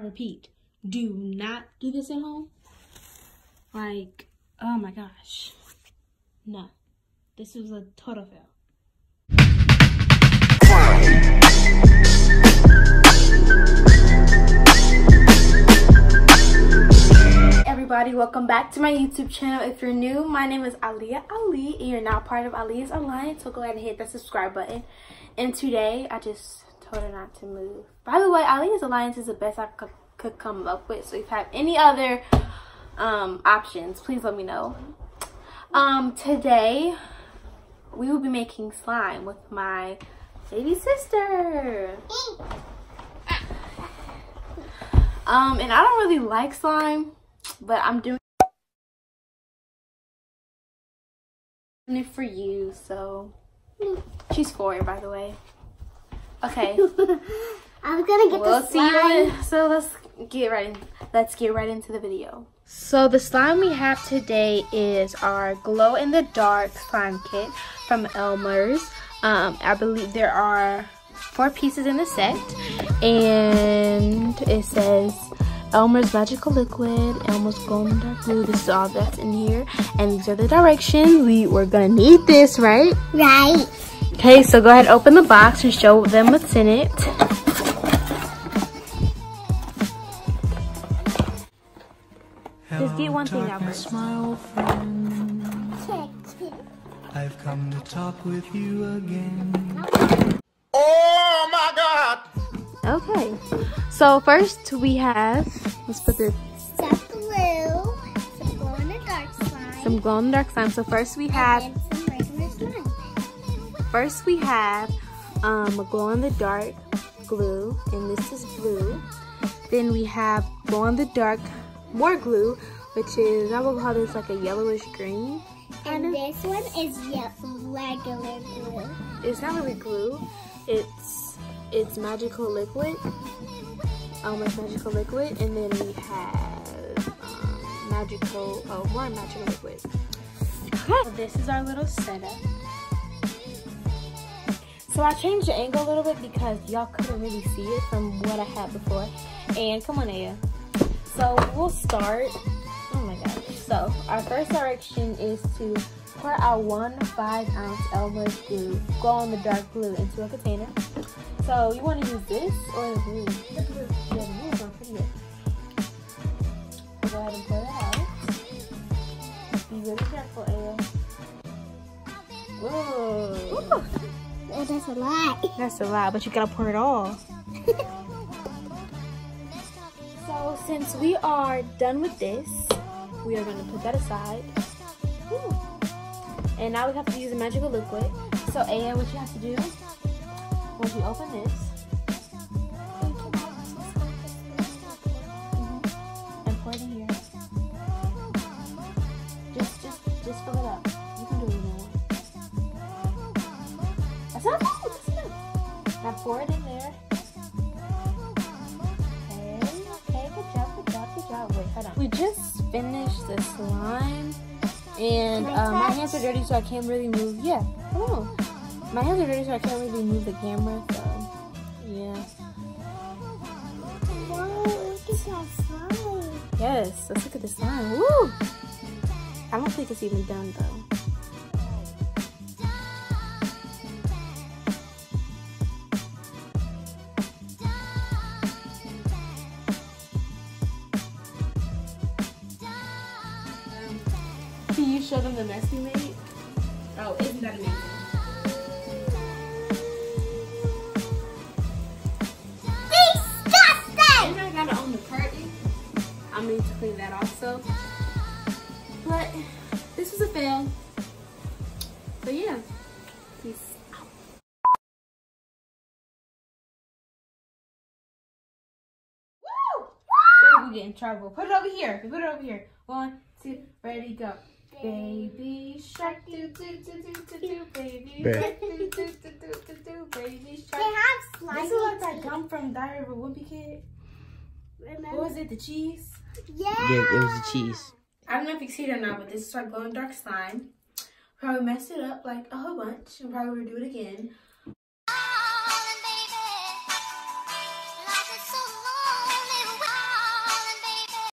Repeat, do not do this at home. Like, oh my gosh. No. This was a total fail. Everybody, welcome back to my YouTube channel. If you're new, my name is Alia Ali, and you're now part of Alia's Alliance, so go ahead and hit that subscribe button. And today, I just told her not to move. By the way, Alia's Alliance is the best I could come up with, so if you have any other options, please let me know. Today, we will be making slime with my baby sister. And I don't really like slime, but I'm doing it for you, so she's 4, by the way. Okay. I'm gonna get the slime. So let's get right into the video. So the slime we have today is our glow in the dark slime kit from Elmer's. I believe there are 4 pieces in the set, and it says Elmer's magical liquid, Elmer's glow in the dark glue. This is all that's in here, and these are the directions. We're gonna need this, right? Right. Okay, so go ahead and open the box and show them what's in it. Just get one thing out first. I've come to talk with you again. Oh my God! Okay, so first we have, let's put this. Some glue, some glow in the dark slime. Some glow in the dark slime. So first we have. And some regular slime. First we have a glow in the dark glue, and this is blue. Then we have glow in the dark more glue, which is, I will call this like a yellowish green. And this one is regular glue. It's not really glue. It's magical liquid. Almost magical liquid, and then we have more magical liquid. Okay, so this is our little setup. So I changed the angle a little bit because y'all couldn't really see it from what I had before. And come on, Aya. So we'll start. Oh my gosh. So our first direction is to pour our 1 5-ounce Elmer's glue, glow in the dark glue, into a container. So you want to use this or the blue? The blue. Yeah, the blue is not pretty good. So go ahead and pour that out. Be really careful, Aya. Whoa. Ooh. Oh, that's a lot. That's a lot, but you gotta pour it all. So since we are done with this, we are gonna put that aside. Woo. And now we have to use the magical liquid. So Aya, what you have to do, once you open this, and pour it in here. Just fill it up. You can do it more. That's enough. That's enough. Now pour it in there. Okay, good job. Wait, hold on. We just finished the slime, and my hands are dirty, so I can't really move. Yeah, come on. My hands are dirty, so I can't really move the camera. So, yeah. Wow, look at that slime. Yes, let's look at the slime. Woo! I don't think it's even done though. Can you show them the mess we made? Oh, isn't that amazing? Disgusting! And I gotta own the curtain. I need to clean that also. But this was a fail. So yeah, peace out. Woo! We get in trouble. Put it over here. Put it over here. 1, 2, ready, go. Baby shark, do do do do do do. Baby shark, do do do do do do. Baby shark. They have slime. This is like that gum from Diary of a Wimpy Kid. Remember? What was it? The cheese? Yeah. Yeah, it was the cheese. I don't know if you can see it or not, but this is our glow in dark slime. Probably messed it up like a whole bunch, and probably redo it again.